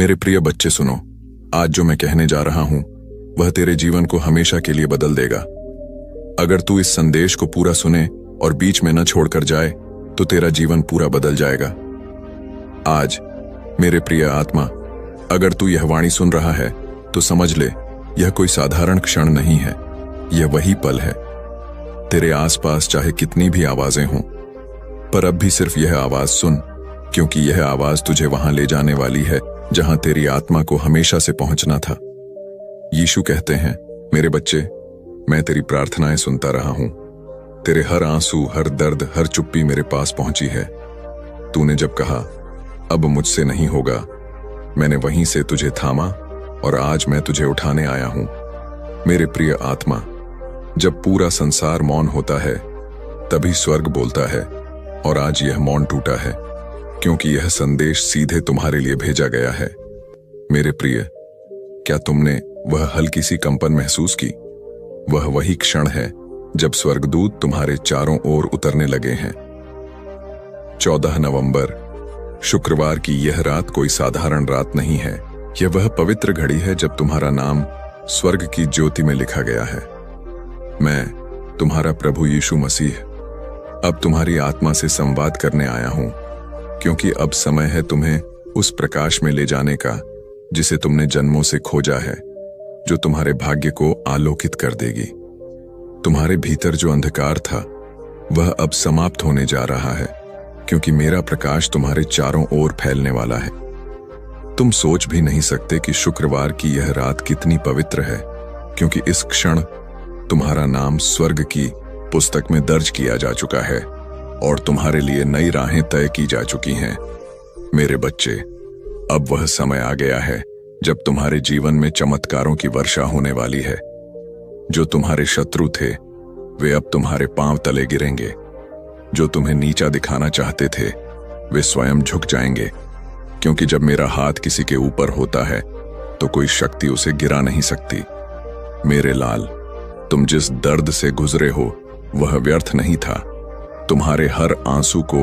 मेरे प्रिय बच्चे सुनो, आज जो मैं कहने जा रहा हूं वह तेरे जीवन को हमेशा के लिए बदल देगा। अगर तू इस संदेश को पूरा सुने और बीच में न छोड़कर जाए तो तेरा जीवन पूरा बदल जाएगा। आज मेरे प्रिय आत्मा, अगर तू यह वाणी सुन रहा है तो समझ ले, यह कोई साधारण क्षण नहीं है, यह वही पल है। तेरे आसपास चाहे कितनी भी आवाजें हों, पर अब भी सिर्फ यह आवाज सुन, क्योंकि यह आवाज तुझे वहां ले जाने वाली है जहां तेरी आत्मा को हमेशा से पहुंचना था। यीशु कहते हैं, मेरे बच्चे, मैं तेरी प्रार्थनाएं सुनता रहा हूं। तेरे हर आंसू, हर दर्द, हर चुप्पी मेरे पास पहुंची है। तूने जब कहा अब मुझसे नहीं होगा, मैंने वहीं से तुझे थामा और आज मैं तुझे उठाने आया हूं। मेरे प्रिय आत्मा, जब पूरा संसार मौन होता है तभी स्वर्ग बोलता है, और आज यह मौन टूटा है क्योंकि यह संदेश सीधे तुम्हारे लिए भेजा गया है। मेरे प्रिय, क्या तुमने वह हल्की सी कंपन महसूस की? वह वही क्षण है जब स्वर्गदूत तुम्हारे चारों ओर उतरने लगे हैं। 14 नवंबर, शुक्रवार की यह रात कोई साधारण रात नहीं है। यह वह पवित्र घड़ी है जब तुम्हारा नाम स्वर्ग की ज्योति में लिखा गया है। मैं, तुम्हारा प्रभु यीशु मसीह, अब तुम्हारी आत्मा से संवाद करने आया हूं, क्योंकि अब समय है तुम्हें उस प्रकाश में ले जाने का जिसे तुमने जन्मों से खोजा है, जो तुम्हारे भाग्य को आलोकित कर देगी। तुम्हारे भीतर जो अंधकार था वह अब समाप्त होने जा रहा है, क्योंकि मेरा प्रकाश तुम्हारे चारों ओर फैलने वाला है। तुम सोच भी नहीं सकते कि शुक्रवार की यह रात कितनी पवित्र है, क्योंकि इस क्षण तुम्हारा नाम स्वर्ग की पुस्तक में दर्ज किया जा चुका है और तुम्हारे लिए नई राहें तय की जा चुकी हैं। मेरे बच्चे, अब वह समय आ गया है जब तुम्हारे जीवन में चमत्कारों की वर्षा होने वाली है। जो तुम्हारे शत्रु थे वे अब तुम्हारे पांव तले गिरेंगे। जो तुम्हें नीचा दिखाना चाहते थे वे स्वयं झुक जाएंगे, क्योंकि जब मेरा हाथ किसी के ऊपर होता है तो कोई शक्ति उसे गिरा नहीं सकती। मेरे लाल, तुम जिस दर्द से गुजरे हो वह व्यर्थ नहीं था। तुम्हारे हर आंसू को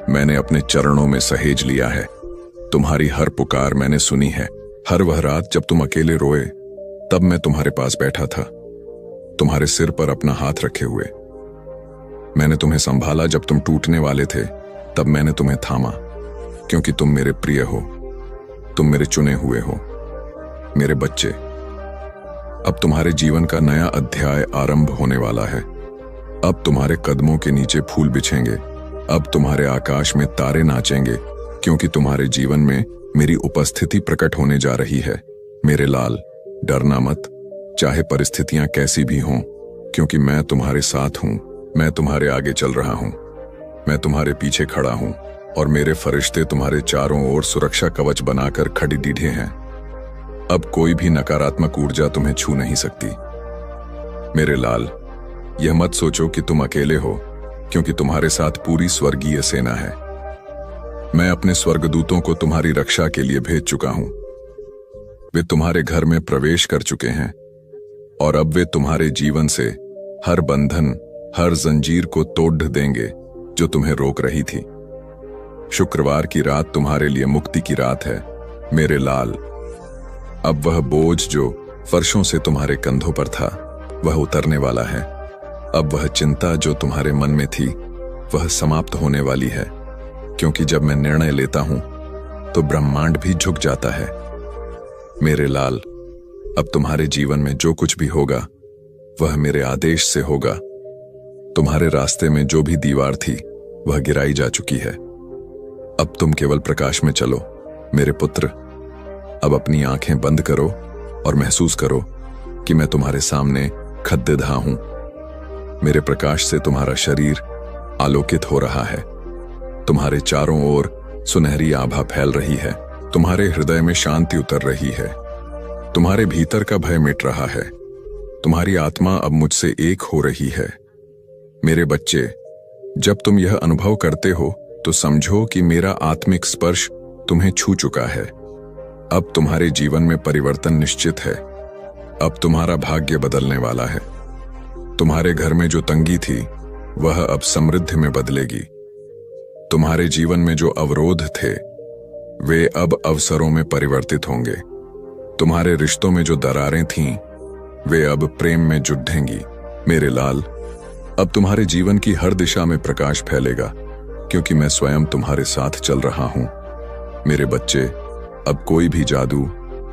मैंने अपने चरणों में सहेज लिया है। तुम्हारी हर पुकार मैंने सुनी है। हर वह रात जब तुम अकेले रोए तब मैं तुम्हारे पास बैठा था, तुम्हारे सिर पर अपना हाथ रखे हुए। मैंने तुम्हें संभाला जब तुम टूटने वाले थे, तब मैंने तुम्हें थामा, क्योंकि तुम मेरे प्रिय हो, तुम मेरे चुने हुए हो। मेरे बच्चे, अब तुम्हारे जीवन का नया अध्याय आरंभ होने वाला है। अब तुम्हारे कदमों के नीचे फूल बिछेंगे। अब तुम्हारे आकाश में तारे नाचेंगे, क्योंकि तुम्हारे जीवन में मेरी उपस्थिति प्रकट होने जा रही है। मेरे लाल, डरना मत, चाहे परिस्थितियां कैसी भी हों, क्योंकि मैं तुम्हारे साथ हूं। मैं तुम्हारे आगे चल रहा हूं, मैं तुम्हारे पीछे खड़ा हूं, और मेरे फरिश्ते तुम्हारे चारों ओर सुरक्षा कवच बनाकर खड़ी दीढ़े हैं। अब कोई भी नकारात्मक ऊर्जा तुम्हें छू नहीं सकती। मेरे लाल, यह मत सोचो कि तुम अकेले हो, क्योंकि तुम्हारे साथ पूरी स्वर्गीय सेना है। मैं अपने स्वर्गदूतों को तुम्हारी रक्षा के लिए भेज चुका हूं। वे तुम्हारे घर में प्रवेश कर चुके हैं, और अब वे तुम्हारे जीवन से हर बंधन, हर जंजीर को तोड़ देंगे जो तुम्हें रोक रही थी। शुक्रवार की रात तुम्हारे लिए मुक्ति की रात है। मेरे लाल, अब वह बोझ जो वर्षों से तुम्हारे कंधों पर था वह उतरने वाला है। अब वह चिंता जो तुम्हारे मन में थी वह समाप्त होने वाली है, क्योंकि जब मैं निर्णय लेता हूं तो ब्रह्मांड भी झुक जाता है। मेरे लाल, अब तुम्हारे जीवन में जो कुछ भी होगा वह मेरे आदेश से होगा। तुम्हारे रास्ते में जो भी दीवार थी वह गिराई जा चुकी है। अब तुम केवल प्रकाश में चलो। मेरे पुत्र, अब अपनी आंखें बंद करो और महसूस करो कि मैं तुम्हारे सामने खद्देधा हूं। मेरे प्रकाश से तुम्हारा शरीर आलोकित हो रहा है। तुम्हारे चारों ओर सुनहरी आभा फैल रही है। तुम्हारे हृदय में शांति उतर रही है। तुम्हारे भीतर का भय मिट रहा है। तुम्हारी आत्मा अब मुझसे एक हो रही है। मेरे बच्चे, जब तुम यह अनुभव करते हो तो समझो कि मेरा आत्मिक स्पर्श तुम्हें छू चुका है। अब तुम्हारे जीवन में परिवर्तन निश्चित है। अब तुम्हारा भाग्य बदलने वाला है। तुम्हारे घर में जो तंगी थी वह अब समृद्धि में बदलेगी। तुम्हारे जीवन में जो अवरोध थे वे अब अवसरों में परिवर्तित होंगे। तुम्हारे रिश्तों में जो दरारें थीं, वे अब प्रेम में जुटेंगी। मेरे लाल, अब तुम्हारे जीवन की हर दिशा में प्रकाश फैलेगा, क्योंकि मैं स्वयं तुम्हारे साथ चल रहा हूं। मेरे बच्चे, अब कोई भी जादू,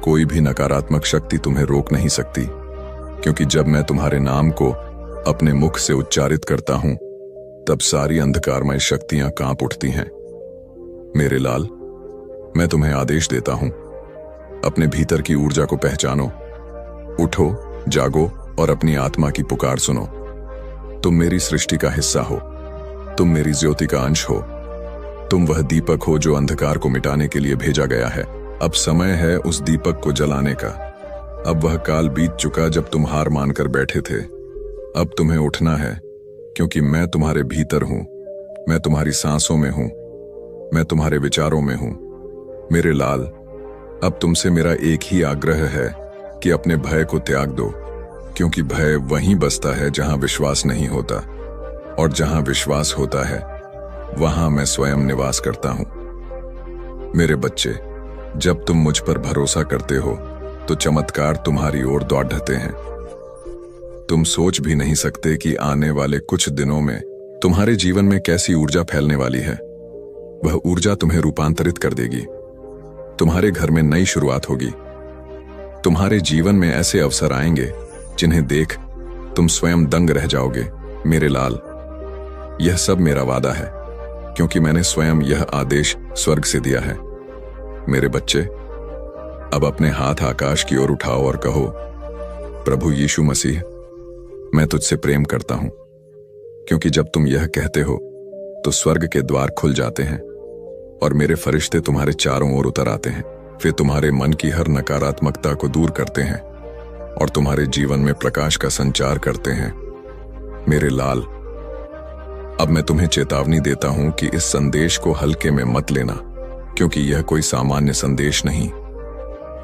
कोई भी नकारात्मक शक्ति तुम्हें रोक नहीं सकती, क्योंकि जब मैं तुम्हारे नाम को अपने मुख से उच्चारित करता हूं, तब सारी अंधकारमय शक्तियां कांप उठती हैं। मेरे लाल, मैं तुम्हें आदेश देता हूं, अपने भीतर की ऊर्जा को पहचानो। उठो, जागो और अपनी आत्मा की पुकार सुनो। तुम मेरी सृष्टि का हिस्सा हो, तुम मेरी ज्योति का अंश हो, तुम वह दीपक हो जो अंधकार को मिटाने के लिए भेजा गया है। अब समय है उस दीपक को जलाने का। अब वह काल बीत चुका जब तुम हार मानकर बैठे थे। अब तुम्हें उठना है, क्योंकि मैं तुम्हारे भीतर हूं, मैं तुम्हारी सांसों में हूं, मैं तुम्हारे विचारों में हूं। मेरे लाल, अब तुमसे मेरा एक ही आग्रह है कि अपने भय को त्याग दो, क्योंकि भय वहीं बसता है जहां विश्वास नहीं होता, और जहां विश्वास होता है वहां मैं स्वयं निवास करता हूं। मेरे बच्चे, जब तुम मुझ पर भरोसा करते हो तो चमत्कार तुम्हारी ओर दौड़ते हैं। तुम सोच भी नहीं सकते कि आने वाले कुछ दिनों में तुम्हारे जीवन में कैसी ऊर्जा फैलने वाली है। वह ऊर्जा तुम्हें रूपांतरित कर देगी। तुम्हारे घर में नई शुरुआत होगी। तुम्हारे जीवन में ऐसे अवसर आएंगे जिन्हें देख तुम स्वयं दंग रह जाओगे। मेरे लाल, यह सब मेरा वादा है, क्योंकि मैंने स्वयं यह आदेश स्वर्ग से दिया है। मेरे बच्चे, अब अपने हाथ आकाश की ओर उठाओ और कहो, प्रभु यीशु मसीह, मैं तुझसे प्रेम करता हूं। क्योंकि जब तुम यह कहते हो तो स्वर्ग के द्वार खुल जाते हैं और मेरे फरिश्ते तुम्हारे चारों ओर उतर आते हैं। वे तुम्हारे मन की हर नकारात्मकता को दूर करते हैं और तुम्हारे जीवन में प्रकाश का संचार करते हैं। मेरे लाल, अब मैं तुम्हें चेतावनी देता हूं कि इस संदेश को हल्के में मत लेना, क्योंकि यह कोई सामान्य संदेश नहीं।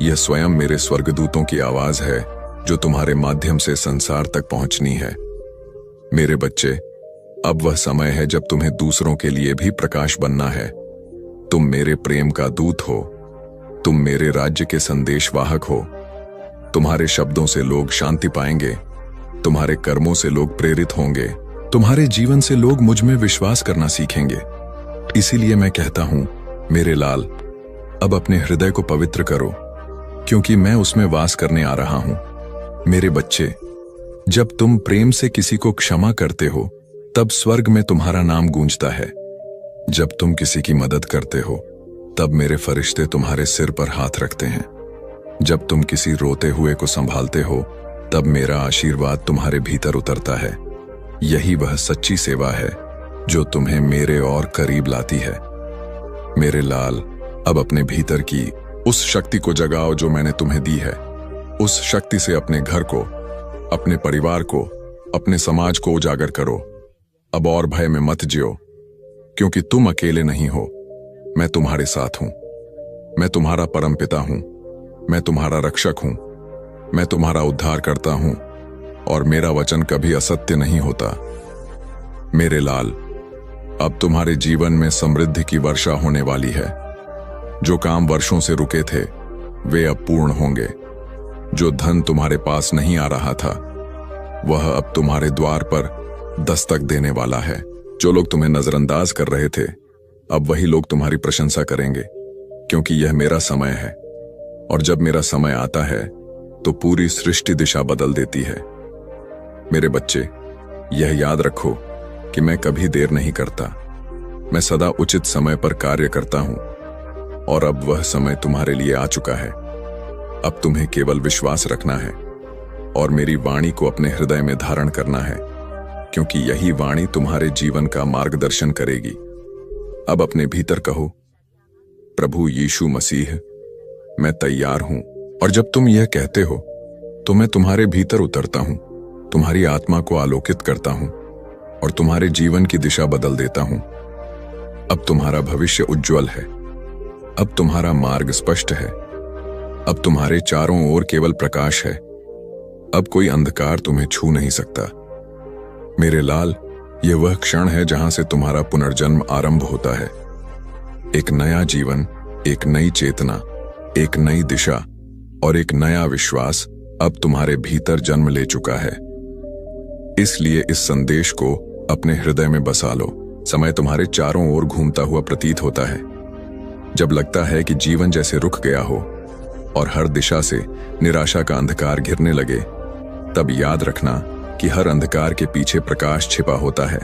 यह स्वयं मेरे स्वर्गदूतों की आवाज है जो तुम्हारे माध्यम से संसार तक पहुंचनी है। मेरे बच्चे, अब वह समय है जब तुम्हें दूसरों के लिए भी प्रकाश बनना है। तुम मेरे प्रेम का दूत हो, तुम मेरे राज्य के संदेशवाहक हो। तुम्हारे शब्दों से लोग शांति पाएंगे, तुम्हारे कर्मों से लोग प्रेरित होंगे, तुम्हारे जीवन से लोग मुझ में विश्वास करना सीखेंगे। इसीलिए मैं कहता हूं, मेरे लाल, अब अपने हृदय को पवित्र करो, क्योंकि मैं उसमें वास करने आ रहा हूं। मेरे बच्चे, जब तुम प्रेम से किसी को क्षमा करते हो, तब स्वर्ग में तुम्हारा नाम गूंजता है। जब तुम किसी की मदद करते हो, तब मेरे फरिश्ते तुम्हारे सिर पर हाथ रखते हैं। जब तुम किसी रोते हुए को संभालते हो, तब मेरा आशीर्वाद तुम्हारे भीतर उतरता है। यही वह सच्ची सेवा है जो तुम्हें मेरे और करीब लाती है। मेरे लाल, अब अपने भीतर की उस शक्ति को जगाओ जो मैंने तुम्हें दी है। उस शक्ति से अपने घर को, अपने परिवार को, अपने समाज को उजागर करो। अब और भय में मत जियो, क्योंकि तुम अकेले नहीं हो। मैं तुम्हारे साथ हूं। मैं तुम्हारा परमपिता हूं। मैं तुम्हारा रक्षक हूं। मैं तुम्हारा उद्धार करता हूं, और मेरा वचन कभी असत्य नहीं होता। मेरे लाल, अब तुम्हारे जीवन में समृद्धि की वर्षा होने वाली है। जो काम वर्षों से रुके थे, वे अब पूर्ण होंगे। जो धन तुम्हारे पास नहीं आ रहा था, वह अब तुम्हारे द्वार पर दस्तक देने वाला है। जो लोग तुम्हें नजरअंदाज कर रहे थे, अब वही लोग तुम्हारी प्रशंसा करेंगे, क्योंकि यह मेरा समय है। और जब मेरा समय आता है तो पूरी सृष्टि दिशा बदल देती है। मेरे बच्चे, यह याद रखो कि मैं कभी देर नहीं करता। मैं सदा उचित समय पर कार्य करता हूं, और अब वह समय तुम्हारे लिए आ चुका है। अब तुम्हें केवल विश्वास रखना है और मेरी वाणी को अपने हृदय में धारण करना है, क्योंकि यही वाणी तुम्हारे जीवन का मार्गदर्शन करेगी। अब अपने भीतर कहो, प्रभु यीशु मसीह, मैं तैयार हूं। और जब तुम यह कहते हो तो मैं तुम्हारे भीतर उतरता हूं, तुम्हारी आत्मा को आलोकित करता हूं और तुम्हारे जीवन की दिशा बदल देता हूं। अब तुम्हारा भविष्य उज्जवल है। अब तुम्हारा मार्ग स्पष्ट है। अब तुम्हारे चारों ओर केवल प्रकाश है। अब कोई अंधकार तुम्हें छू नहीं सकता। मेरे लाल, यह वह क्षण है जहां से तुम्हारा पुनर्जन्म आरंभ होता है। एक नया जीवन एक नई चेतना, एक नई दिशा और एक नया विश्वास अब तुम्हारे भीतर जन्म ले चुका है। इसलिए इस संदेश को अपने हृदय में बसा लो। समय तुम्हारे चारों ओर घूमता हुआ प्रतीत होता है। जब लगता है कि जीवन जैसे रुक गया हो और हर दिशा से निराशा का अंधकार घिरने लगे, तब याद रखना कि हर अंधकार के पीछे प्रकाश छिपा होता है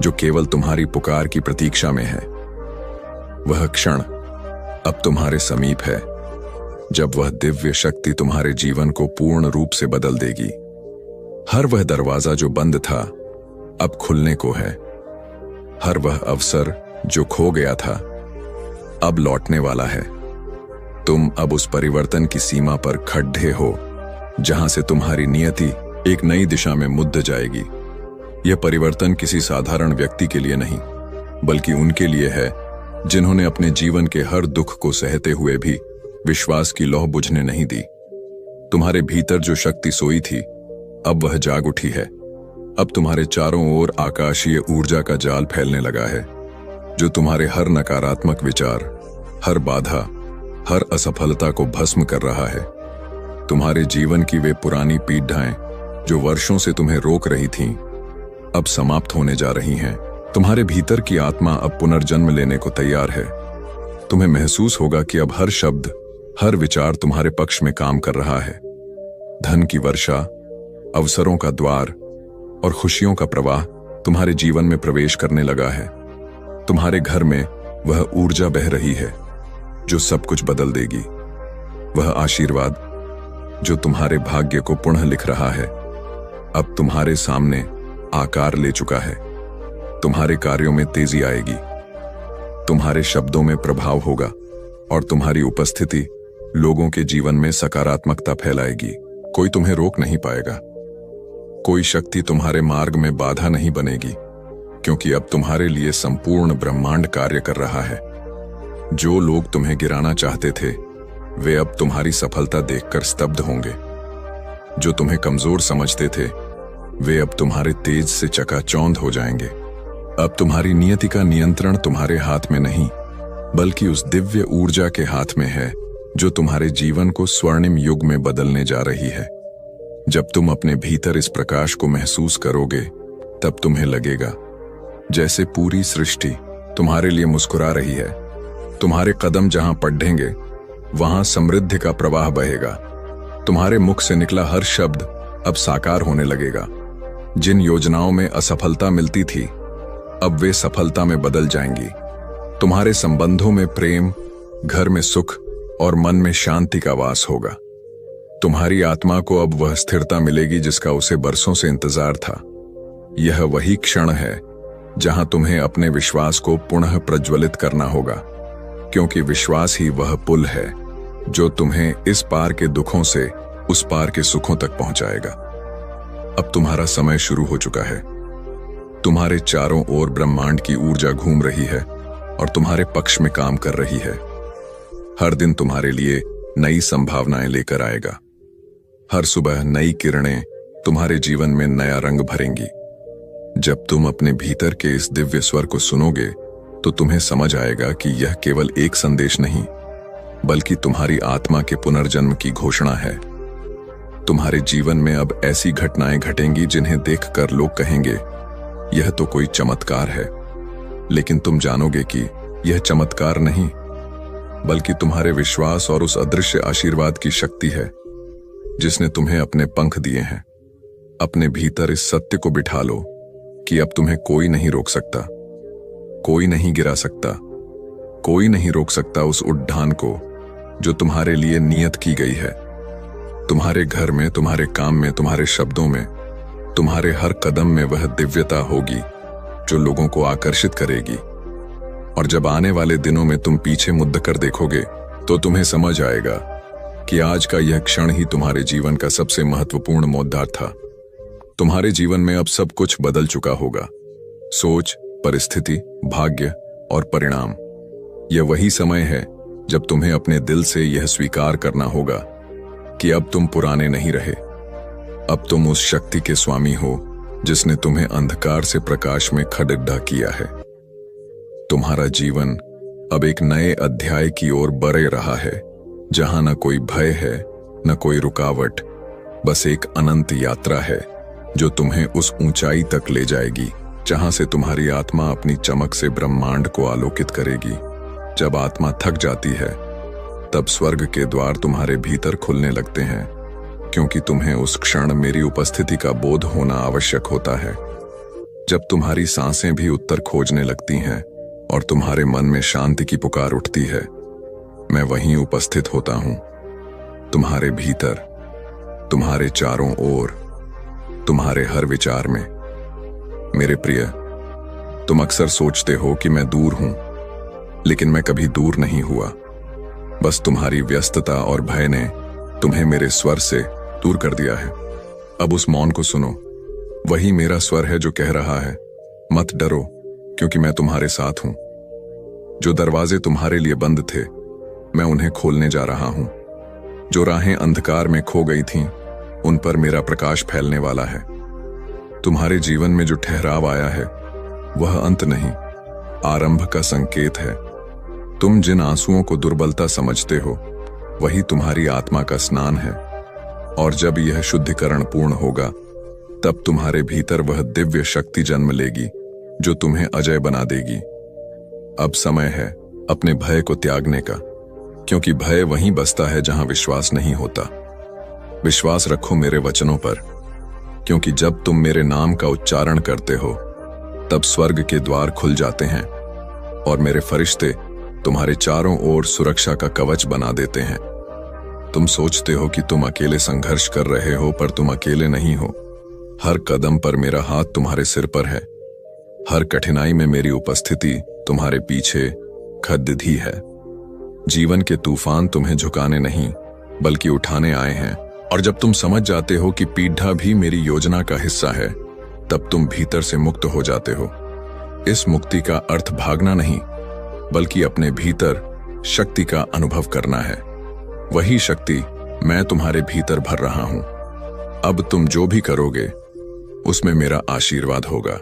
जो केवल तुम्हारी पुकार की प्रतीक्षा में है। वह क्षण अब तुम्हारे समीप है जब वह दिव्य शक्ति तुम्हारे जीवन को पूर्ण रूप से बदल देगी। हर वह दरवाजा जो बंद था अब खुलने को है। हर वह अवसर जो खो गया था अब लौटने वाला है। तुम अब उस परिवर्तन की सीमा पर खड़े हो जहां से तुम्हारी नियति एक नई दिशा में मुड़ जाएगी। यह परिवर्तन किसी साधारण व्यक्ति के लिए नहीं, बल्कि उनके लिए है जिन्होंने अपने जीवन के हर दुख को सहते हुए भी विश्वास की लौ बुझने नहीं दी। तुम्हारे भीतर जो शक्ति सोई थी अब वह जाग उठी है। अब तुम्हारे चारों ओर आकाशीय ऊर्जा का जाल फैलने लगा है जो तुम्हारे हर नकारात्मक विचार, हर बाधा, हर असफलता को भस्म कर रहा है। तुम्हारे जीवन की वे पुरानी पीढ़ाएं जो वर्षों से तुम्हें रोक रही थीं, अब समाप्त होने जा रही हैं। तुम्हारे भीतर की आत्मा अब पुनर्जन्म लेने को तैयार है। तुम्हें महसूस होगा कि अब हर शब्द, हर विचार तुम्हारे पक्ष में काम कर रहा है। धन की वर्षा, अवसरों का द्वार और खुशियों का प्रवाह तुम्हारे जीवन में प्रवेश करने लगा है। तुम्हारे घर में वह ऊर्जा बह रही है जो सब कुछ बदल देगी। वह आशीर्वाद जो तुम्हारे भाग्य को पुनः लिख रहा है अब तुम्हारे सामने आकार ले चुका है। तुम्हारे कार्यों में तेजी आएगी, तुम्हारे शब्दों में प्रभाव होगा और तुम्हारी उपस्थिति लोगों के जीवन में सकारात्मकता फैलाएगी। कोई तुम्हें रोक नहीं पाएगा, कोई शक्ति तुम्हारे मार्ग में बाधा नहीं बनेगी, क्योंकि अब तुम्हारे लिए संपूर्ण ब्रह्मांड कार्य कर रहा है। जो लोग तुम्हें गिराना चाहते थे वे अब तुम्हारी सफलता देखकर स्तब्ध होंगे। जो तुम्हें कमजोर समझते थे वे अब तुम्हारे तेज से चकाचौंध हो जाएंगे। अब तुम्हारी नियति का नियंत्रण तुम्हारे हाथ में नहीं, बल्कि उस दिव्य ऊर्जा के हाथ में है जो तुम्हारे जीवन को स्वर्णिम युग में बदलने जा रही है। जब तुम अपने भीतर इस प्रकाश को महसूस करोगे, तब तुम्हें लगेगा जैसे पूरी सृष्टि तुम्हारे लिए मुस्कुरा रही है। तुम्हारे कदम जहां पढ़ेंगे वहां समृद्धि का प्रवाह बहेगा। तुम्हारे मुख से निकला हर शब्द अब साकार होने लगेगा। जिन योजनाओं में असफलता मिलती थी अब वे सफलता में बदल जाएंगी। तुम्हारे संबंधों में प्रेम, घर में सुख और मन में शांति का वास होगा। तुम्हारी आत्मा को अब वह स्थिरता मिलेगी जिसका उसे बरसों से इंतजार था। यह वही क्षण है जहां तुम्हें अपने विश्वास को पुनः प्रज्वलित करना होगा, क्योंकि विश्वास ही वह पुल है जो तुम्हें इस पार के दुखों से उस पार के सुखों तक पहुंचाएगा। अब तुम्हारा समय शुरू हो चुका है। तुम्हारे चारों ओर ब्रह्मांड की ऊर्जा घूम रही है और तुम्हारे पक्ष में काम कर रही है। हर दिन तुम्हारे लिए नई संभावनाएं लेकर आएगा। हर सुबह नई किरणें तुम्हारे जीवन में नया रंग भरेंगी। जब तुम अपने भीतर के इस दिव्य स्वर को सुनोगे तो तुम्हें समझ आएगा कि यह केवल एक संदेश नहीं, बल्कि तुम्हारी आत्मा के पुनर्जन्म की घोषणा है। तुम्हारे जीवन में अब ऐसी घटनाएं घटेंगी जिन्हें देखकर लोग कहेंगे, यह तो कोई चमत्कार है। लेकिन तुम जानोगे कि यह चमत्कार नहीं, बल्कि तुम्हारे विश्वास और उस अदृश्य आशीर्वाद की शक्ति है जिसने तुम्हें अपने पंख दिए हैं। अपने भीतर इस सत्य को बिठा लो कि अब तुम्हें कोई नहीं रोक सकता, कोई नहीं गिरा सकता, कोई नहीं रोक सकता उस उद्यान को जो तुम्हारे लिए नियत की गई है। तुम्हारे घर में, तुम्हारे काम में, तुम्हारे शब्दों में, तुम्हारे हर कदम में वह दिव्यता होगी जो लोगों को आकर्षित करेगी। और जब आने वाले दिनों में तुम पीछे मुड़ कर देखोगे तो तुम्हें समझ आएगा कि आज का यह क्षण ही तुम्हारे जीवन का सबसे महत्वपूर्ण मोड़ था। तुम्हारे जीवन में अब सब कुछ बदल चुका होगा। सोच, परिस्थिति, भाग्य और परिणाम। यह वही समय है जब तुम्हें अपने दिल से यह स्वीकार करना होगा कि अब तुम पुराने नहीं रहे। अब तुम उस शक्ति के स्वामी हो जिसने तुम्हें अंधकार से प्रकाश में खड़िड्ढा किया है। तुम्हारा जीवन अब एक नए अध्याय की ओर बढ़ रहा है, जहां न कोई भय है न कोई रुकावट, बस एक अनंत यात्रा है जो तुम्हें उस ऊंचाई तक ले जाएगी जहां से तुम्हारी आत्मा अपनी चमक से ब्रह्मांड को आलोकित करेगी। जब आत्मा थक जाती है तब स्वर्ग के द्वार तुम्हारे भीतर खुलने लगते हैं, क्योंकि तुम्हें उस क्षण मेरी उपस्थिति का बोध होना आवश्यक होता है। जब तुम्हारी सांसें भी उत्तर खोजने लगती हैं और तुम्हारे मन में शांति की पुकार उठती है, मैं वहीं उपस्थित होता हूं, तुम्हारे भीतर, तुम्हारे चारों ओर, तुम्हारे हर विचार में। मेरे प्रिय, तुम अक्सर सोचते हो कि मैं दूर हूं, लेकिन मैं कभी दूर नहीं हुआ। बस तुम्हारी व्यस्तता और भय ने तुम्हें मेरे स्वर से दूर कर दिया है। अब उस मौन को सुनो, वही मेरा स्वर है जो कह रहा है, मत डरो, क्योंकि मैं तुम्हारे साथ हूं। जो दरवाजे तुम्हारे लिए बंद थे, मैं उन्हें खोलने जा रहा हूं। जो राहें अंधकार में खो गई थीं, उन पर मेरा प्रकाश फैलने वाला है। तुम्हारे जीवन में जो ठहराव आया है, वह अंत नहीं, आरंभ का संकेत है। तुम जिन आंसुओं को दुर्बलता समझते हो, वही तुम्हारी आत्मा का स्नान है, और जब यह शुद्धिकरण पूर्ण होगा, तब तुम्हारे भीतर वह दिव्य शक्ति जन्म लेगी जो तुम्हें अजय बना देगी। अब समय है अपने भय को त्यागने का, क्योंकि भय वहीं बसता है जहां विश्वास नहीं होता। विश्वास रखो मेरे वचनों पर, क्योंकि जब तुम मेरे नाम का उच्चारण करते हो, तब स्वर्ग के द्वार खुल जाते हैं और मेरे फरिश्ते तुम्हारे चारों ओर सुरक्षा का कवच बना देते हैं। तुम सोचते हो कि तुम अकेले संघर्ष कर रहे हो, पर तुम अकेले नहीं हो। हर कदम पर मेरा हाथ तुम्हारे सिर पर है। हर कठिनाई में मेरी उपस्थिति तुम्हारे पीछे खद्दी है। जीवन के तूफान तुम्हें झुकाने नहीं, बल्कि उठाने आए हैं। और जब तुम समझ जाते हो कि पीढ़ा भी मेरी योजना का हिस्सा है, तब तुम भीतर से मुक्त हो जाते हो। इस मुक्ति का अर्थ भागना नहीं, बल्कि अपने भीतर शक्ति का अनुभव करना है। वही शक्ति मैं तुम्हारे भीतर भर रहा हूं। अब तुम जो भी करोगे, उसमें मेरा आशीर्वाद होगा।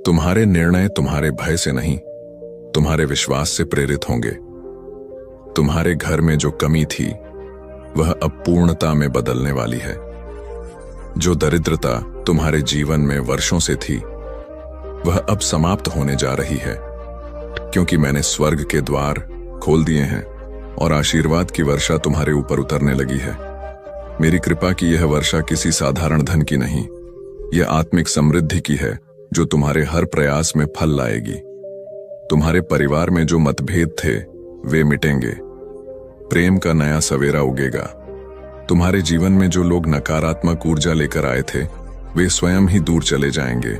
तुम्हारे निर्णय तुम्हारे भय से नहीं, तुम्हारे विश्वास से प्रेरित होंगे। तुम्हारे घर में जो कमी थी, वह अब पूर्णता में बदलने वाली है। जो दरिद्रता तुम्हारे जीवन में वर्षों से थी, वह अब समाप्त होने जा रही है, क्योंकि मैंने स्वर्ग के द्वार खोल दिए हैं और आशीर्वाद की वर्षा तुम्हारे ऊपर उतरने लगी है। मेरी कृपा की यह वर्षा किसी साधारण धन की नहीं, यह आत्मिक समृद्धि की है, जो तुम्हारे हर प्रयास में फल लाएगी। तुम्हारे परिवार में जो मतभेद थे, वे मिटेंगे। प्रेम का नया सवेरा उगेगा। तुम्हारे जीवन में जो लोग नकारात्मक ऊर्जा लेकर आए थे, वे स्वयं ही दूर चले जाएंगे,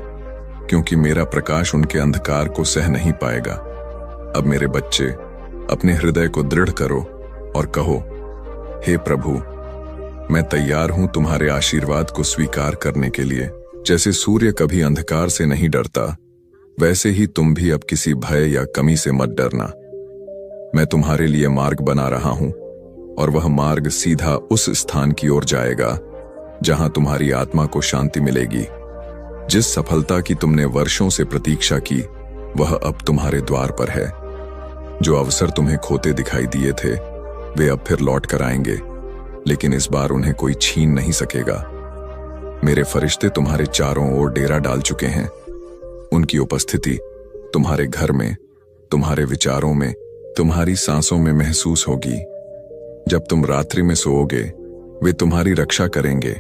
क्योंकि मेरा प्रकाश उनके अंधकार को सह नहीं पाएगा। अब मेरे बच्चे, अपने हृदय को दृढ़ करो और कहो, हे प्रभु, मैं तैयार हूं तुम्हारे आशीर्वाद को स्वीकार करने के लिए। जैसे सूर्य कभी अंधकार से नहीं डरता, वैसे ही तुम भी अब किसी भय या कमी से मत डरना। मैं तुम्हारे लिए मार्ग बना रहा हूं, और वह मार्ग सीधा उस स्थान की ओर जाएगा जहां तुम्हारी आत्मा को शांति मिलेगी। जिस सफलता की तुमने वर्षों से प्रतीक्षा की, वह अब तुम्हारे द्वार पर है। जो अवसर तुम्हें खोते दिखाई दिए थे, वे अब फिर लौट कर आएंगे, लेकिन इस बार उन्हें कोई छीन नहीं सकेगा। मेरे फरिश्ते तुम्हारे चारों ओर डेरा डाल चुके हैं। उनकी उपस्थिति तुम्हारे घर में, तुम्हारे विचारों में, तुम्हारी सांसों में महसूस होगी। जब तुम रात्रि में सोओगे, वे तुम्हारी रक्षा करेंगे,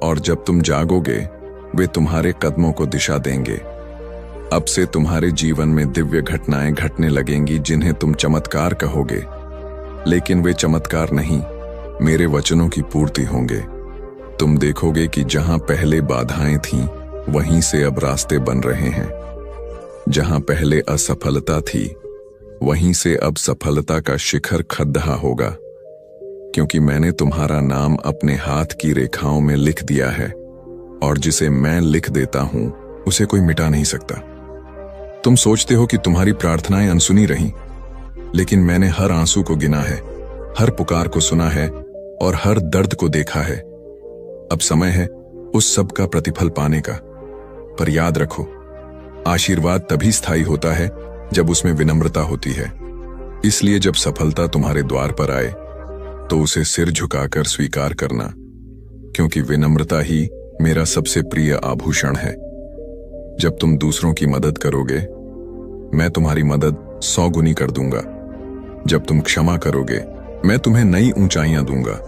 और जब तुम जागोगे, वे तुम्हारे कदमों को दिशा देंगे। अब से तुम्हारे जीवन में दिव्य घटनाएं घटने लगेंगी, जिन्हें तुम चमत्कार कहोगे, लेकिन वे चमत्कार नहीं, मेरे वचनों की पूर्ति होंगे। तुम देखोगे कि जहां पहले बाधाएं थीं, वहीं से अब रास्ते बन रहे हैं। जहां पहले असफलता थी, वहीं से अब सफलता का शिखर खद्दा होगा, क्योंकि मैंने तुम्हारा नाम अपने हाथ की रेखाओं में लिख दिया है, और जिसे मैं लिख देता हूं, उसे कोई मिटा नहीं सकता। तुम सोचते हो कि तुम्हारी प्रार्थनाएं अनसुनी रहीं, लेकिन मैंने हर आंसू को गिना है, हर पुकार को सुना है, और हर दर्द को देखा है। अब समय है उस सब का प्रतिफल पाने का। पर याद रखो, आशीर्वाद तभी स्थायी होता है जब उसमें विनम्रता होती है। इसलिए जब सफलता तुम्हारे द्वार पर आए तो उसे सिर झुकाकर स्वीकार करना, क्योंकि विनम्रता ही मेरा सबसे प्रिय आभूषण है। जब तुम दूसरों की मदद करोगे, मैं तुम्हारी मदद 100 गुनी कर दूंगा। जब तुम क्षमा करोगे, मैं तुम्हें नई ऊंचाइयां दूंगा।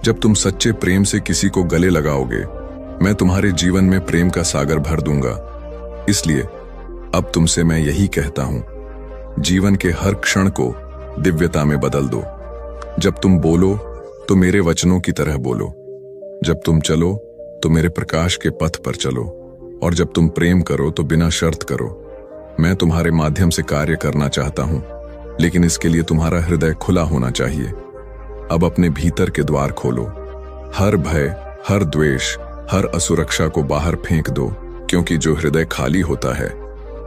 जब तुम सच्चे प्रेम से किसी को गले लगाओगे, मैं तुम्हारे जीवन में प्रेम का सागर भर दूंगा। इसलिए अब तुमसे मैं यही कहता हूं, जीवन के हर क्षण को दिव्यता में बदल दो। जब तुम बोलो तो मेरे वचनों की तरह बोलो। जब तुम चलो तो मेरे प्रकाश के पथ पर चलो। और जब तुम प्रेम करो तो बिना शर्त करो। मैं तुम्हारे माध्यम से कार्य करना चाहता हूं, लेकिन इसके लिए तुम्हारा हृदय खुला होना चाहिए। अब अपने भीतर के द्वार खोलो। हर भय, हर द्वेष, हर असुरक्षा को बाहर फेंक दो, क्योंकि जो हृदय खाली होता है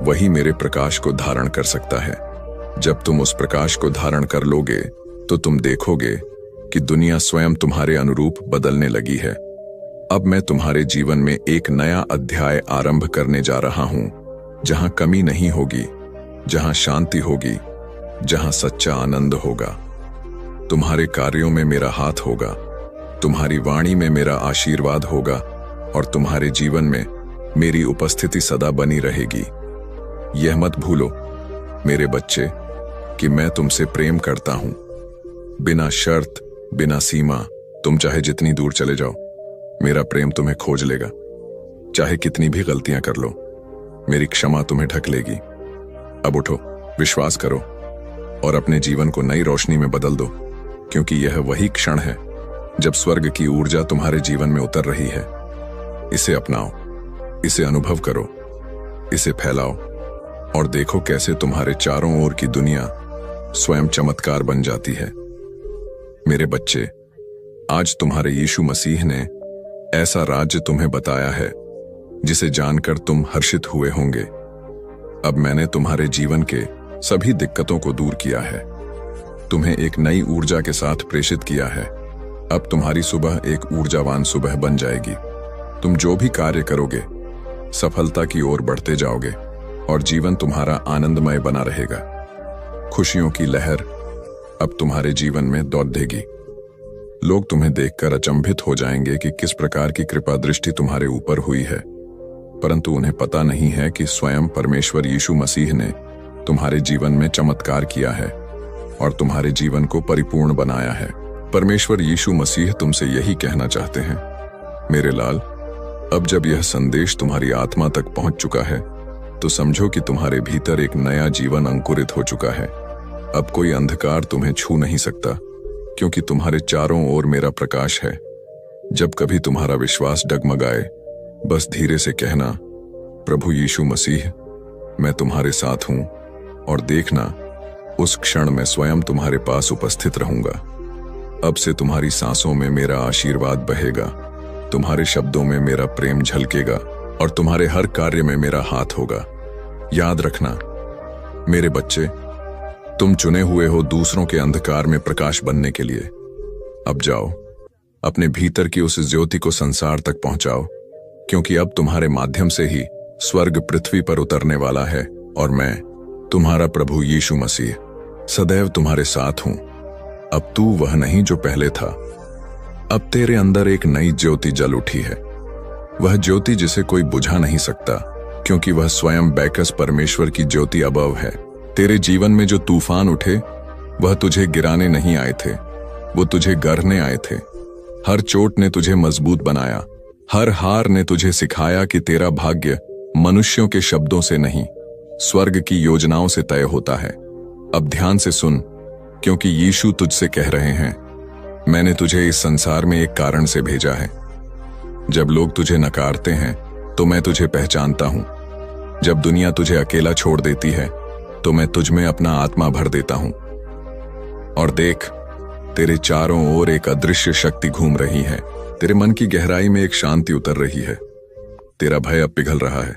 वही मेरे प्रकाश को धारण कर सकता है। जब तुम उस प्रकाश को धारण कर लोगे तो तुम देखोगे कि दुनिया स्वयं तुम्हारे अनुरूप बदलने लगी है। अब मैं तुम्हारे जीवन में एक नया अध्याय आरंभ करने जा रहा हूं, जहां कमी नहीं होगी, जहां शांति होगी, जहां सच्चा आनंद होगा। तुम्हारे कार्यों में मेरा हाथ होगा, तुम्हारी वाणी में मेरा आशीर्वाद होगा और तुम्हारे जीवन में मेरी उपस्थिति सदा बनी रहेगी। यह मत भूलो मेरे बच्चे कि मैं तुमसे प्रेम करता हूं, बिना शर्त, बिना सीमा। तुम चाहे जितनी दूर चले जाओ, मेरा प्रेम तुम्हें खोज लेगा। चाहे कितनी भी गलतियां कर लो, मेरी क्षमा तुम्हें ढक लेगी। अब उठो, विश्वास करो और अपने जीवन को नई रोशनी में बदल दो, क्योंकि यह वही क्षण है जब स्वर्ग की ऊर्जा तुम्हारे जीवन में उतर रही है। इसे अपनाओ, इसे अनुभव करो, इसे फैलाओ और देखो कैसे तुम्हारे चारों ओर की दुनिया स्वयं चमत्कार बन जाती है। मेरे बच्चे, आज तुम्हारे यीशु मसीह ने ऐसा राज्य तुम्हें बताया है जिसे जानकर तुम हर्षित हुए होंगे। अब मैंने तुम्हारे जीवन के सभी दिक्कतों को दूर किया है, तुम्हें एक नई ऊर्जा के साथ प्रेषित किया है। अब तुम्हारी सुबह एक ऊर्जावान सुबह बन जाएगी। तुम जो भी कार्य करोगे, सफलता की ओर बढ़ते जाओगे और जीवन तुम्हारा आनंदमय बना रहेगा। खुशियों की लहर अब तुम्हारे जीवन में दौड़ेगी। लोग तुम्हें देखकर अचंभित हो जाएंगे कि किस प्रकार की कृपा दृष्टि तुम्हारे ऊपर हुई है, परंतु उन्हें पता नहीं है कि स्वयं परमेश्वर यीशु मसीह ने तुम्हारे जीवन में चमत्कार किया है और तुम्हारे जीवन को परिपूर्ण बनाया है। परमेश्वर यीशु मसीह तुमसे यही कहना चाहते हैं, मेरे लाल, अब जब यह संदेश तुम्हारी आत्मा तक पहुंच चुका है तो समझो कि तुम्हारे भीतर एक नया जीवन अंकुरित हो चुका है। अब कोई अंधकार तुम्हें छू नहीं सकता, क्योंकि तुम्हारे चारों ओर मेरा प्रकाश है। जब कभी तुम्हारा विश्वास डगमगाए, बस धीरे से कहना, प्रभु यीशु मसीह, मैं तुम्हारे साथ हूं, और देखना उस क्षण मैं स्वयं तुम्हारे पास उपस्थित रहूंगा। अब से तुम्हारी सांसों में मेरा आशीर्वाद बहेगा, तुम्हारे शब्दों में मेरा प्रेम झलकेगा और तुम्हारे हर कार्य में मेरा हाथ होगा। याद रखना मेरे बच्चे, तुम चुने हुए हो दूसरों के अंधकार में प्रकाश बनने के लिए। अब जाओ, अपने भीतर की उस ज्योति को संसार तक पहुंचाओ, क्योंकि अब तुम्हारे माध्यम से ही स्वर्ग पृथ्वी पर उतरने वाला है और मैं, तुम्हारा प्रभु यीशु मसीह, सदैव तुम्हारे साथ हूं। अब तू वह नहीं जो पहले था, अब तेरे अंदर एक नई ज्योति जल उठी है। वह ज्योति जिसे कोई बुझा नहीं सकता, क्योंकि वह स्वयं बैकस परमेश्वर की ज्योति अबव है। तेरे जीवन में जो तूफान उठे, वह तुझे गिराने नहीं आए थे, वो तुझे गढ़ने आए थे। हर चोट ने तुझे मजबूत बनाया, हर हार ने तुझे सिखाया कि तेरा भाग्य मनुष्यों के शब्दों से नहीं, स्वर्ग की योजनाओं से तय होता है। अब ध्यान से सुन, क्योंकि यीशु तुझसे कह रहे हैं, मैंने तुझे इस संसार में एक कारण से भेजा है। जब लोग तुझे नकारते हैं तो मैं तुझे पहचानता हूं। जब दुनिया तुझे अकेला छोड़ देती है तो मैं तुझ में अपना आत्मा भर देता हूं। और देख, तेरे चारों ओर एक अदृश्य शक्ति घूम रही है। तेरे मन की गहराई में एक शांति उतर रही है। तेरा भय अब पिघल रहा है,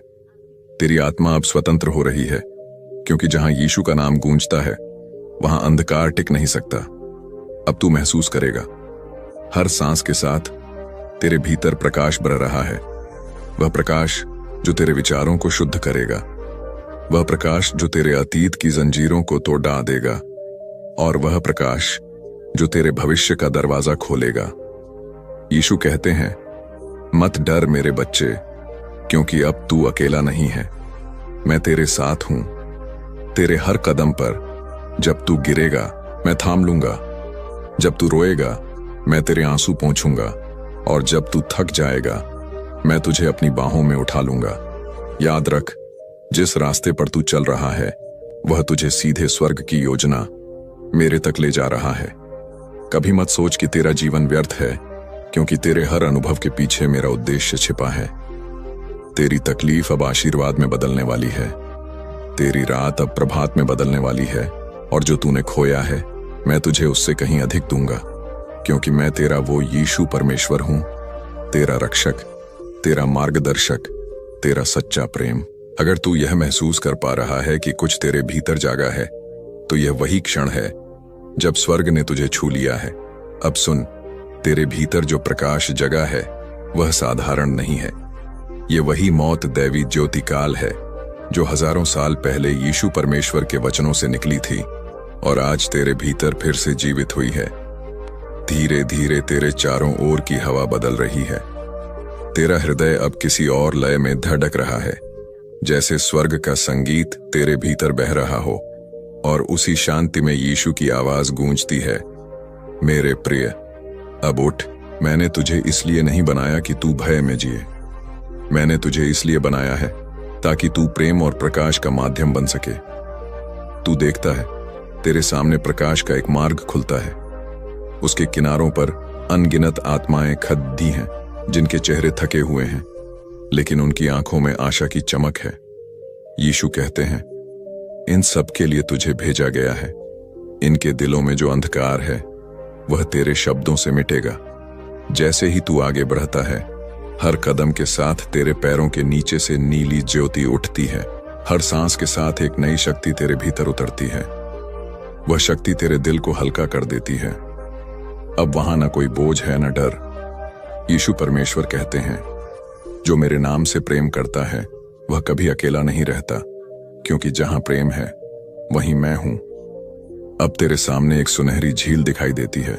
तेरी आत्मा अब स्वतंत्र हो रही है, क्योंकि जहां यीशु का नाम गूंजता है वहां अंधकार टिक नहीं सकता। अब तू महसूस करेगा, हर सांस के साथ तेरे भीतर प्रकाश बढ़ रहा है। वह प्रकाश जो तेरे विचारों को शुद्ध करेगा, वह प्रकाश जो तेरे अतीत की जंजीरों को तोड़ देगा और वह प्रकाश जो तेरे भविष्य का दरवाजा खोलेगा। यीशु कहते हैं, मत डर मेरे बच्चे, क्योंकि अब तू अकेला नहीं है। मैं तेरे साथ हूं। तेरे हर कदम पर जब तू गिरेगा मैं थाम लूंगा, जब तू रोएगा मैं तेरे आंसू पोंछूंगा, और जब तू थक जाएगा मैं तुझे अपनी बाहों में उठा लूंगा। याद रख, जिस रास्ते पर तू चल रहा है वह तुझे सीधे स्वर्ग की योजना मेरे तक ले जा रहा है। कभी मत सोच कि तेरा जीवन व्यर्थ है, क्योंकि तेरे हर अनुभव के पीछे मेरा उद्देश्य छिपा है। तेरी तकलीफ अब आशीर्वाद में बदलने वाली है, तेरी रात अब प्रभात में बदलने वाली है, और जो तूने खोया है मैं तुझे उससे कहीं अधिक दूंगा, क्योंकि मैं तेरा वो यीशु परमेश्वर हूं, तेरा रक्षक, तेरा मार्गदर्शक, तेरा सच्चा प्रेम। अगर तू यह महसूस कर पा रहा है कि कुछ तेरे भीतर जागा है, तो यह वही क्षण है जब स्वर्ग ने तुझे छू लिया है। अब सुन, तेरे भीतर जो प्रकाश जगा है वह साधारण नहीं है। ये वही मौत दैवी ज्योतिकाल है जो हजारों साल पहले यीशु परमेश्वर के वचनों से निकली थी और आज तेरे भीतर फिर से जीवित हुई है। धीरे धीरे तेरे चारों ओर की हवा बदल रही है। तेरा हृदय अब किसी और लय में धड़क रहा है, जैसे स्वर्ग का संगीत तेरे भीतर बह रहा हो, और उसी शांति में यीशु की आवाज गूंजती है, मेरे प्रिय, अब उठ। मैंने तुझे इसलिए नहीं बनाया कि तू भय में जिए। मैंने तुझे इसलिए बनाया है ताकि तू प्रेम और प्रकाश का माध्यम बन सके। तू देखता है, तेरे सामने प्रकाश का एक मार्ग खुलता है। उसके किनारों पर अनगिनत आत्माएं खड़ी हैं, जिनके चेहरे थके हुए हैं, लेकिन उनकी आंखों में आशा की चमक है। यीशु कहते हैं, इन सब के लिए तुझे भेजा गया है। इनके दिलों में जो अंधकार है वह तेरे शब्दों से मिटेगा। जैसे ही तू आगे बढ़ता है, हर कदम के साथ तेरे पैरों के नीचे से नीली ज्योति उठती है। हर सांस के साथ एक नई शक्ति तेरे भीतर उतरती है। वह शक्ति तेरे दिल को हल्का कर देती है। अब वहां ना कोई बोझ है, न डर। यीशु परमेश्वर कहते हैं, जो मेरे नाम से प्रेम करता है वह कभी अकेला नहीं रहता, क्योंकि जहां प्रेम है वहीं मैं हूं। अब तेरे सामने एक सुनहरी झील दिखाई देती है।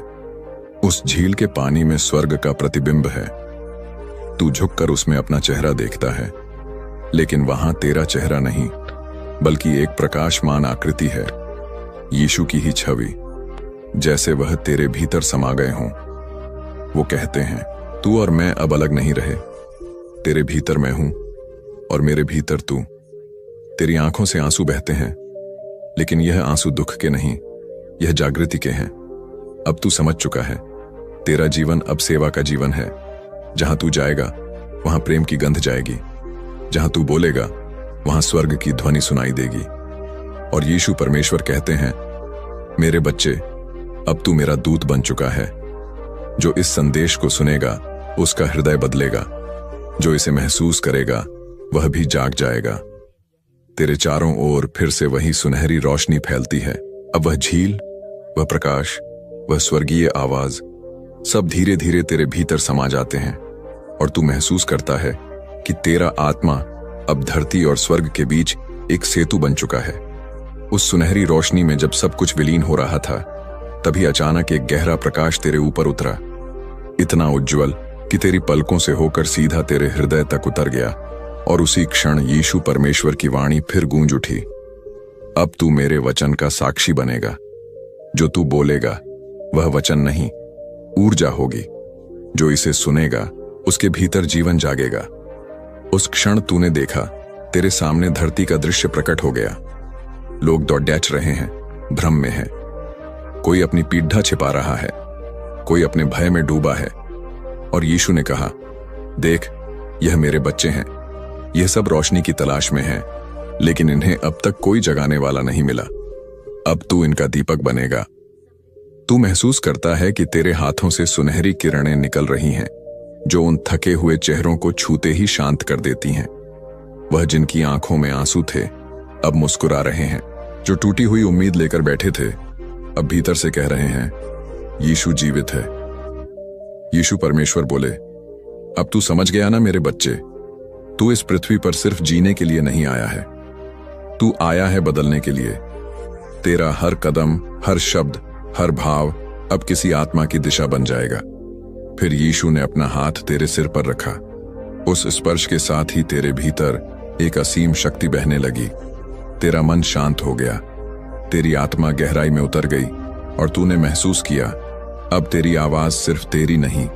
उस झील के पानी में स्वर्ग का प्रतिबिंब है। तू झुककर उसमें अपना चेहरा देखता है, लेकिन वहां तेरा चेहरा नहीं, बल्कि एक प्रकाशमान आकृति है, यीशु की ही छवि, जैसे वह तेरे भीतर समा गए हों। वो कहते हैं, तू और मैं अब अलग नहीं रहे। तेरे भीतर मैं हूं और मेरे भीतर तू। तेरी आंखों से आंसू बहते हैं, लेकिन यह आंसू दुख के नहीं, यह जागृति के हैं। अब तू समझ चुका है, तेरा जीवन अब सेवा का जीवन है। जहां तू जाएगा वहां प्रेम की गंध जाएगी, जहां तू बोलेगा वहां स्वर्ग की ध्वनि सुनाई देगी। और यीशु परमेश्वर कहते हैं, मेरे बच्चे, अब तू मेरा दूत बन चुका है। जो इस संदेश को सुनेगा उसका हृदय बदलेगा, जो इसे महसूस करेगा वह भी जाग जाएगा। तेरे चारों ओर फिर से वही सुनहरी रोशनी फैलती है। अब वह झील, वह प्रकाश, वह स्वर्गीय आवाज, सब धीरे धीरे तेरे भीतर समा जाते हैं, और तू महसूस करता है कि तेरा आत्मा अब धरती और स्वर्ग के बीच एक सेतु बन चुका है। उस सुनहरी रोशनी में जब सब कुछ विलीन हो रहा था, तभी अचानक एक गहरा प्रकाश तेरे ऊपर उतरा, इतना उज्जवल कि तेरी पलकों से होकर सीधा तेरे हृदय तक उतर गया। और उसी क्षण यीशु परमेश्वर की वाणी फिर गूंज उठी, अब तू मेरे वचन का साक्षी बनेगा। जो तू बोलेगा वह वचन नहीं, ऊर्जा होगी। जो इसे सुनेगा उसके भीतर जीवन जागेगा। उस क्षण तूने देखा, तेरे सामने धरती का दृश्य प्रकट हो गया। लोग दौड़ रहे हैं, भ्रम में है। कोई अपनी पीढ़ा छिपा रहा है, कोई अपने भय में डूबा है। और यीशु ने कहा, देख, यह मेरे बच्चे हैं। यह सब रोशनी की तलाश में हैं, लेकिन इन्हें अब तक कोई जगाने वाला नहीं मिला। अब तू इनका दीपक बनेगा। तू महसूस करता है कि तेरे हाथों से सुनहरी किरणें निकल रही हैं, जो उन थके हुए चेहरों को छूते ही शांत कर देती हैं। वह जिनकी आंखों में आंसू थे, अब मुस्कुरा रहे हैं। जो टूटी हुई उम्मीद लेकर बैठे थे, अब भीतर से कह रहे हैं, यीशु जीवित है। यीशु परमेश्वर बोले, अब तू समझ गया ना मेरे बच्चे, तू इस पृथ्वी पर सिर्फ जीने के लिए नहीं आया है, तू आया है बदलने के लिए। तेरा हर कदम, हर शब्द, हर भाव अब किसी आत्मा की दिशा बन जाएगा। फिर यीशु ने अपना हाथ तेरे सिर पर रखा। उस स्पर्श के साथ ही तेरे भीतर एक असीम शक्ति बहने लगी। तेरा मन शांत हो गया, तेरी आत्मा गहराई में उतर गई और तूने महसूस किया अब तेरी आवाज सिर्फ तेरी नहीं,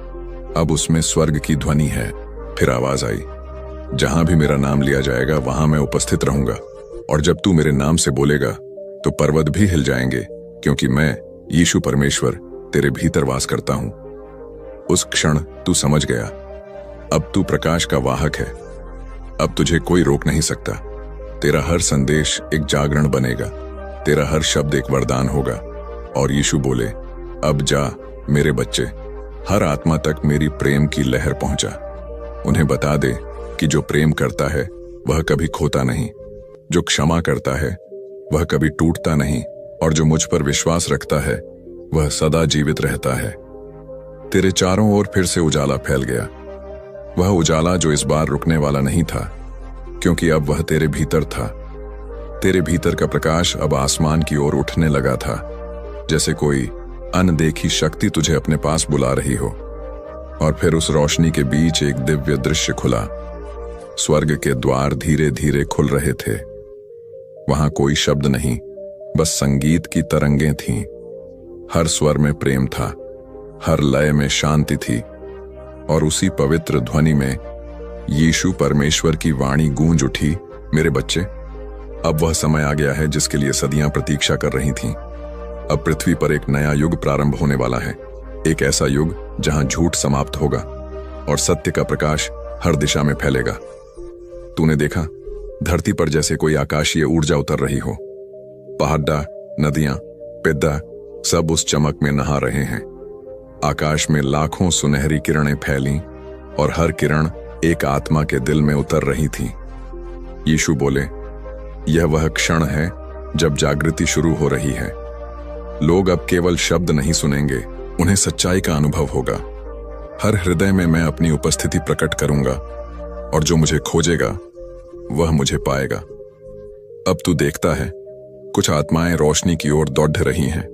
अब उसमें स्वर्ग की ध्वनि है। फिर आवाज आई, जहां भी मेरा नाम लिया जाएगा वहां मैं उपस्थित रहूंगा, और जब तू मेरे नाम से बोलेगा तो पर्वत भी हिल जाएंगे, क्योंकि मैं यीशु परमेश्वर तेरे भीतर वास करता हूं। उस क्षण तू समझ गया, अब तू प्रकाश का वाहक है। अब तुझे कोई रोक नहीं सकता। तेरा हर संदेश एक जागरण बनेगा, तेरा हर शब्द एक वरदान होगा। और यीशु बोले, अब जा मेरे बच्चे, हर आत्मा तक मेरी प्रेम की लहर पहुंचा। उन्हें बता दे कि जो प्रेम करता है वह कभी खोता नहीं, जो क्षमा करता है वह कभी टूटता नहीं, और जो मुझ पर विश्वास रखता है वह सदा जीवित रहता है। तेरे चारों ओर फिर से उजाला फैल गया, वह उजाला जो इस बार रुकने वाला नहीं था, क्योंकि अब वह तेरे भीतर था। तेरे भीतर का प्रकाश अब आसमान की ओर उठने लगा था, जैसे कोई अनदेखी शक्ति तुझे अपने पास बुला रही हो। और फिर उस रोशनी के बीच एक दिव्य दृश्य खुला। स्वर्ग के द्वार धीरे धीरे खुल रहे थे। वहां कोई शब्द नहीं, बस संगीत की तरंगें थीं। हर स्वर में प्रेम था, हर लय में शांति थी, और उसी पवित्र ध्वनि में यीशु परमेश्वर की वाणी गूंज उठी, मेरे बच्चे, अब वह समय आ गया है जिसके लिए सदियां प्रतीक्षा कर रही थीं। अब पृथ्वी पर एक नया युग प्रारंभ होने वाला है, एक ऐसा युग जहां झूठ समाप्त होगा और सत्य का प्रकाश हर दिशा में फैलेगा। तूने देखा, धरती पर जैसे कोई आकाशीय ऊर्जा उतर रही हो। पहाड़ा, नदियां, पेद्दा सब उस चमक में नहा रहे हैं। आकाश में लाखों सुनहरी किरणें फैलीं और हर किरण एक आत्मा के दिल में उतर रही थी। यीशु बोले, यह वह क्षण है जब जागृति शुरू हो रही है। लोग अब केवल शब्द नहीं सुनेंगे, उन्हें सच्चाई का अनुभव होगा। हर हृदय में मैं अपनी उपस्थिति प्रकट करूंगा, और जो मुझे खोजेगा वह मुझे पाएगा। अब तू देखता है, कुछ आत्माएं रोशनी की ओर दौड़ रही हैं,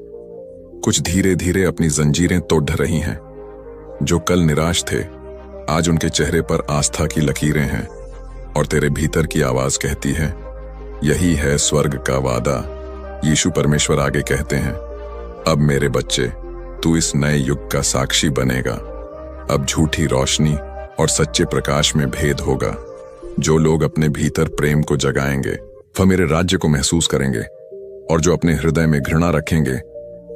कुछ धीरे धीरे अपनी जंजीरें तोड़ रही हैं। जो कल निराश थे, आज उनके चेहरे पर आस्था की लकीरें हैं, और तेरे भीतर की आवाज कहती है, यही है स्वर्ग का वादा। यीशु परमेश्वर आगे कहते हैं, अब मेरे बच्चे, तू इस नए युग का साक्षी बनेगा। अब झूठी रोशनी और सच्चे प्रकाश में भेद होगा। जो लोग अपने भीतर प्रेम को जगाएंगे वह मेरे राज्य को महसूस करेंगे, और जो अपने हृदय में घृणा रखेंगे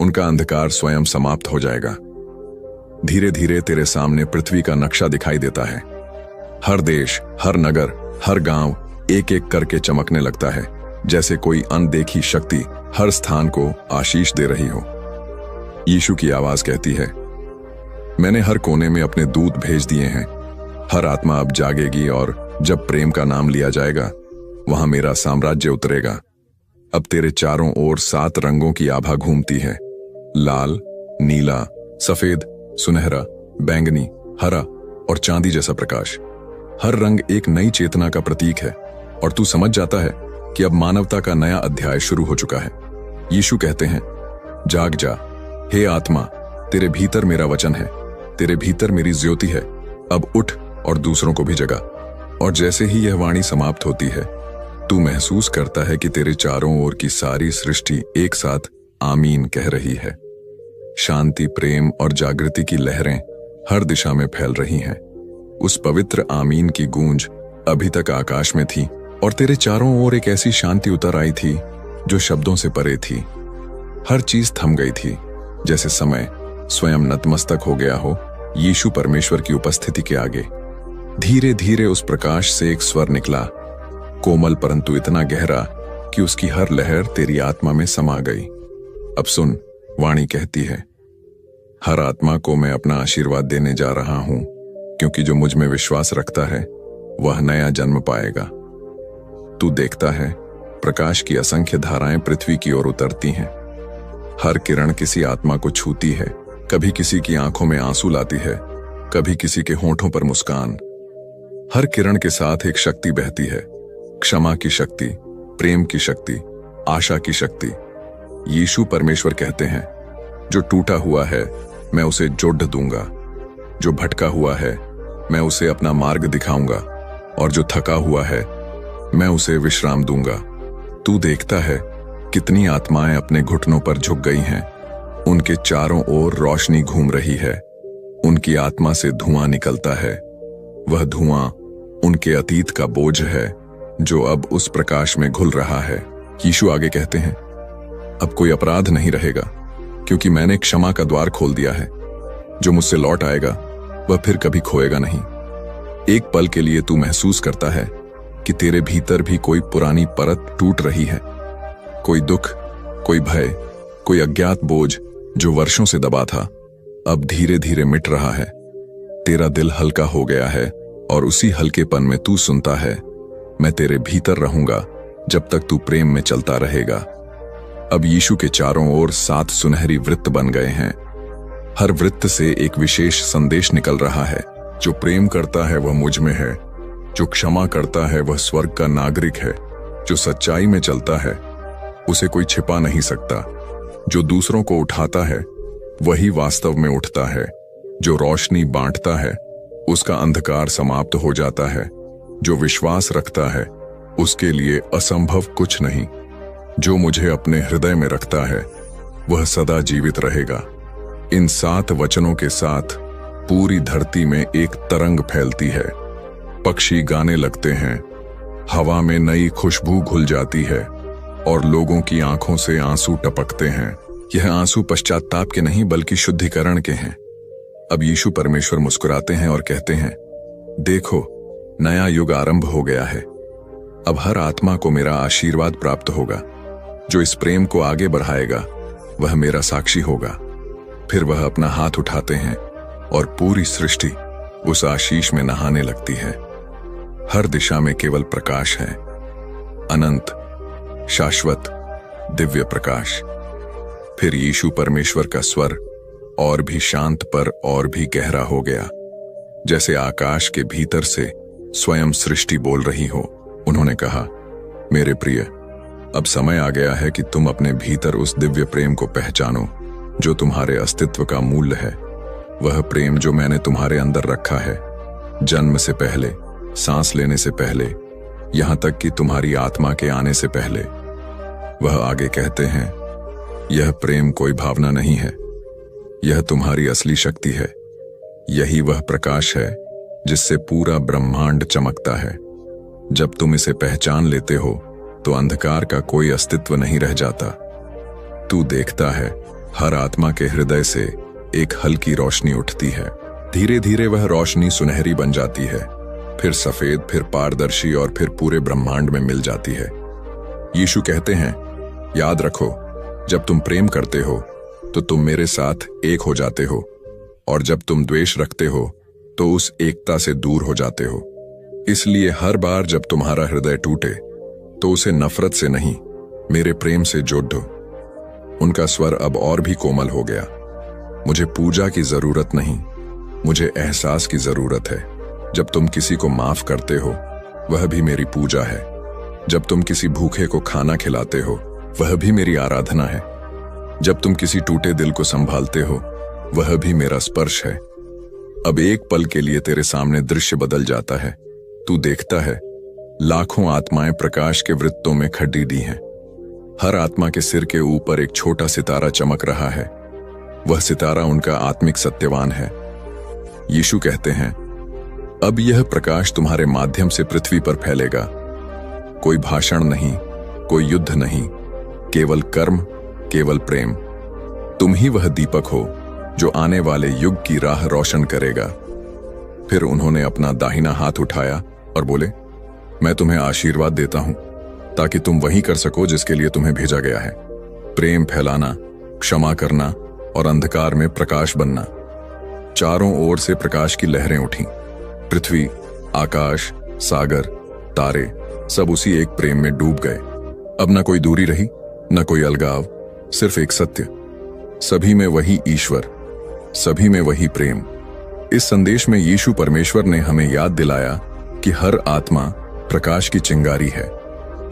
उनका अंधकार स्वयं समाप्त हो जाएगा। धीरे धीरे तेरे सामने पृथ्वी का नक्शा दिखाई देता है। हर देश, हर नगर, हर गांव एक एक करके चमकने लगता है, जैसे कोई अनदेखी शक्ति हर स्थान को आशीष दे रही हो। यीशु की आवाज कहती है, मैंने हर कोने में अपने दूत भेज दिए हैं। हर आत्मा अब जागेगी, और जब प्रेम का नाम लिया जाएगा वहां मेरा साम्राज्य उतरेगा। अब तेरे चारों ओर 7 रंगों की आभा घूमती है, लाल, नीला, सफेद, सुनहरा, बैंगनी, हरा और चांदी जैसा प्रकाश। हर रंग एक नई चेतना का प्रतीक है, और तू समझ जाता है कि अब मानवता का नया अध्याय शुरू हो चुका है। यीशु कहते हैं, जाग जा हे आत्मा, तेरे भीतर मेरा वचन है, तेरे भीतर मेरी ज्योति है। अब उठ और दूसरों को भी जगा। और जैसे ही यह वाणी समाप्त होती है, तू महसूस करता है कि तेरे चारों ओर की सारी सृष्टि एक साथ आमीन कह रही है। शांति, प्रेम और जागृति की लहरें हर दिशा में फैल रही हैं। उस पवित्र आमीन की गूंज अभी तक आकाश में थी, और तेरे चारों ओर एक ऐसी शांति उतर आई थी जो शब्दों से परे थी। हर चीज थम गई थी, जैसे समय स्वयं नतमस्तक हो गया हो यीशु परमेश्वर की उपस्थिति के आगे। धीरे धीरे उस प्रकाश से एक स्वर निकला, कोमल परंतु इतना गहरा कि उसकी हर लहर तेरी आत्मा में समा गई। अब सुन, वाणी कहती है, हर आत्मा को मैं अपना आशीर्वाद देने जा रहा हूं, क्योंकि जो मुझ में विश्वास रखता है वह नया जन्म पाएगा। तू देखता है, प्रकाश की असंख्य धाराएं पृथ्वी की ओर उतरती हैं। हर किरण किसी आत्मा को छूती है, कभी किसी की आंखों में आंसू लाती है, कभी किसी के होंठों पर मुस्कान। हर किरण के साथ एक शक्ति बहती है, क्षमा की शक्ति, प्रेम की शक्ति, आशा की शक्ति। यीशु परमेश्वर कहते हैं, जो टूटा हुआ है मैं उसे जोड़ दूंगा, जो भटका हुआ है मैं उसे अपना मार्ग दिखाऊंगा, और जो थका हुआ है मैं उसे विश्राम दूंगा। तू देखता है कितनी आत्माएं अपने घुटनों पर झुक गई हैं, उनके चारों ओर रोशनी घूम रही है, उनकी आत्मा से धुआं निकलता है। वह धुआं उनके अतीत का बोझ है जो अब उस प्रकाश में घुल रहा है। यीशु आगे कहते हैं, अब कोई अपराध नहीं रहेगा, क्योंकि मैंने क्षमा का द्वार खोल दिया है। जो मुझसे लौट आएगा वह फिर कभी खोएगा नहीं। एक पल के लिए तू महसूस करता है कि तेरे भीतर भी कोई पुरानी परत टूट रही है, कोई दुख, कोई भय, कोई अज्ञात बोझ जो वर्षों से दबा था अब धीरे धीरे मिट रहा है। तेरा दिल हल्का हो गया है और उसी हल्केपन में तू सुनता है, मैं तेरे भीतर रहूंगा जब तक तू प्रेम में चलता रहेगा। अब यीशु के चारों ओर 7 सुनहरी वृत्त बन गए हैं। हर वृत्त से एक विशेष संदेश निकल रहा है। जो प्रेम करता है वह मुझ में है, जो क्षमा करता है वह स्वर्ग का नागरिक है, जो सच्चाई में चलता है उसे कोई छिपा नहीं सकता, जो दूसरों को उठाता है वही वास्तव में उठता है, जो रोशनी बांटता है उसका अंधकार समाप्त हो जाता है, जो विश्वास रखता है उसके लिए असंभव कुछ नहीं, जो मुझे अपने हृदय में रखता है वह सदा जीवित रहेगा। इन 7 वचनों के साथ पूरी धरती में एक तरंग फैलती है। पक्षी गाने लगते हैं, हवा में नई खुशबू घुल जाती है और लोगों की आंखों से आंसू टपकते हैं। यह आंसू पश्चाताप के नहीं बल्कि शुद्धिकरण के हैं। अब यीशु परमेश्वर मुस्कुराते हैं और कहते हैं, देखो नया युग आरंभ हो गया है। अब हर आत्मा को मेरा आशीर्वाद प्राप्त होगा। जो इस प्रेम को आगे बढ़ाएगा वह मेरा साक्षी होगा। फिर वह अपना हाथ उठाते हैं और पूरी सृष्टि उस आशीष में नहाने लगती है। हर दिशा में केवल प्रकाश है, अनंत, शाश्वत, दिव्य प्रकाश। फिर यीशु परमेश्वर का स्वर और भी शांत पर और भी गहरा हो गया, जैसे आकाश के भीतर से स्वयं सृष्टि बोल रही हो। उन्होंने कहा, मेरे प्रिय, अब समय आ गया है कि तुम अपने भीतर उस दिव्य प्रेम को पहचानो जो तुम्हारे अस्तित्व का मूल्य है। वह प्रेम जो मैंने तुम्हारे अंदर रखा है, जन्म से पहले, सांस लेने से पहले, यहां तक कि तुम्हारी आत्मा के आने से पहले। वह आगे कहते हैं, यह प्रेम कोई भावना नहीं है, यह तुम्हारी असली शक्ति है। यही वह प्रकाश है जिससे पूरा ब्रह्मांड चमकता है। जब तुम इसे पहचान लेते हो तो अंधकार का कोई अस्तित्व नहीं रह जाता। तू देखता है हर आत्मा के हृदय से एक हल्की रोशनी उठती है। धीरे धीरे वह रोशनी सुनहरी बन जाती है, फिर सफेद, फिर पारदर्शी और फिर पूरे ब्रह्मांड में मिल जाती है। यीशु कहते हैं, याद रखो, जब तुम प्रेम करते हो तो तुम मेरे साथ एक हो जाते हो, और जब तुम द्वेष रखते हो तो उस एकता से दूर हो जाते हो। इसलिए हर बार जब तुम्हारा हृदय टूटे तो उसे नफरत से नहीं, मेरे प्रेम से जोड़ दो। उनका स्वर अब और भी कोमल हो गया। मुझे पूजा की जरूरत नहीं, मुझे एहसास की जरूरत है। जब तुम किसी को माफ करते हो वह भी मेरी पूजा है। जब तुम किसी भूखे को खाना खिलाते हो वह भी मेरी आराधना है। जब तुम किसी टूटे दिल को संभालते हो वह भी मेरा स्पर्श है। अब एक पल के लिए तेरे सामने दृश्य बदल जाता है। तू देखता है लाखों आत्माएं प्रकाश के वृत्तों में खड़ी हैं। हर आत्मा के सिर के ऊपर एक छोटा सितारा चमक रहा है। वह सितारा उनका आत्मिक सत्यवान है। यीशु कहते हैं, अब यह प्रकाश तुम्हारे माध्यम से पृथ्वी पर फैलेगा। कोई भाषण नहीं, कोई युद्ध नहीं, केवल कर्म, केवल प्रेम। तुम ही वह दीपक हो जो आने वाले युग की राह रोशन करेगा। फिर उन्होंने अपना दाहिना हाथ उठाया और बोले, मैं तुम्हें आशीर्वाद देता हूं ताकि तुम वही कर सको जिसके लिए तुम्हें भेजा गया है। प्रेम फैलाना, क्षमा करना और अंधकार में प्रकाश बनना। चारों ओर से प्रकाश की लहरें उठी। पृथ्वी, आकाश, सागर, तारे सब उसी एक प्रेम में डूब गए। अब न कोई दूरी रही, न कोई अलगाव, सिर्फ एक सत्य। सभी में वही ईश्वर, सभी में वही प्रेम। इस संदेश में यीशु परमेश्वर ने हमें याद दिलाया कि हर आत्मा प्रकाश की चिंगारी है,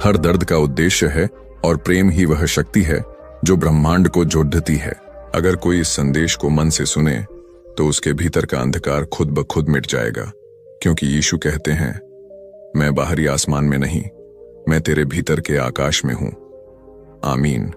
हर दर्द का उद्देश्य है और प्रेम ही वह शक्ति है जो ब्रह्मांड को जोड़ती है। अगर कोई इस संदेश को मन से सुने तो उसके भीतर का अंधकार खुद ब खुद मिट जाएगा, क्योंकि यीशु कहते हैं, मैं बाहरी आसमान में नहीं, मैं तेरे भीतर के आकाश में हूं। आमीन।